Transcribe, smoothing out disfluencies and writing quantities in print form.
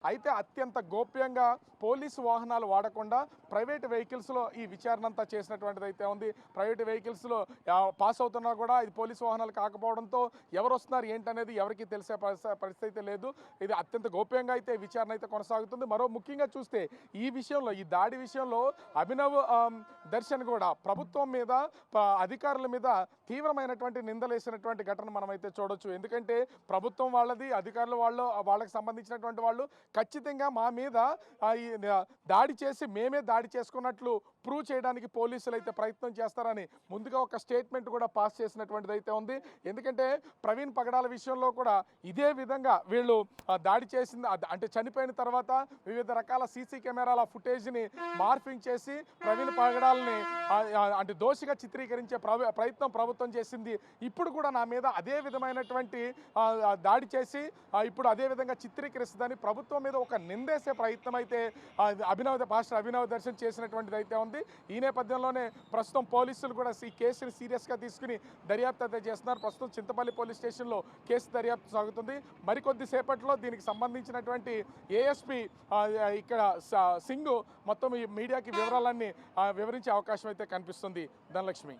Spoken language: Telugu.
అయితే అత్యంత గోప్యంగా పోలీసు వాహనాలు వాడకుండా ప్రైవేట్ వెహికల్స్లో ఈ విచారణ అంతా చేసినటువంటిది అయితే ఉంది. ప్రైవేట్ వెహికల్స్లో పాస్ అవుతున్నా కూడా ఇది పోలీసు వాహనాలు కాకపోవడంతో ఎవరు వస్తున్నారు ఏంటనేది ఎవరికి తెలిసే పరిస్థితి లేదు. ఇది అత్యంత గోప్యంగా అయితే విచారణ అయితే కొనసాగుతుంది. మరో ముఖ్యంగా చూస్తే ఈ విషయంలో, ఈ దాడి విషయంలో అభినవ్ దర్శన్ కూడా ప్రభుత్వం మీద, అధికారుల మీద తీవ్రమైనటువంటి నిందలేసినటువంటి ఘటన మనమైతే చూడొచ్చు. ఎందుకంటే ప్రభుత్వం వాళ్ళది, అధికారులు వాళ్ళకి సంబంధించినటువంటి వాళ్ళు ఖచ్చితంగా మా మీద దాడి చేసి మేమే దాడి చేసుకున్నట్లు ప్రూవ్ చేయడానికి పోలీసులు అయితే ప్రయత్నం చేస్తారని ముందుగా ఒక స్టేట్మెంట్ కూడా పాస్ చేసినటువంటిది అయితే ఉంది. ఎందుకంటే ప్రవీణ్ పగడాల విషయంలో కూడా ఇదే విధంగా వీళ్ళు దాడి చేసింది, అంటే చనిపోయిన తర్వాత వివిధ రకాల సీసీ కెమెరాల ఫుటేజ్ని మార్ఫింగ్ చేసి ప్రవీణ్ పగడాలని అంటే దోషిగా చిత్రీకరించే ప్రయత్నం ప్రభుత్వం చేసింది. ఇప్పుడు కూడా నా మీద అదే విధమైనటువంటి దాడి చేసి ఇప్పుడు అదే విధంగా చిత్రీకరిస్తుందని ప్రభుత్వం మీద ఒక నిందేసే ప్రయత్నం అయితే అభినవ్ దర్శన్ చేసినటువంటిది అయితే ఉంది. ఈ నేపథ్యంలోనే ప్రస్తుతం పోలీసులు కూడా ఈ కేసుని సీరియస్గా తీసుకుని దర్యాప్తు అయితే చేస్తున్నారు. ప్రస్తుతం చింతపల్లి పోలీస్ స్టేషన్లో కేసు దర్యాప్తు సాగుతుంది. మరికొద్ది సేపట్లో దీనికి సంబంధించినటువంటి ఏఎస్పీ ఇక్కడ సింగ్ మొత్తం ఈ మీడియాకి వివరాలన్నీ వివరించే అవకాశం అయితే కనిపిస్తుంది. ధనలక్ష్మి.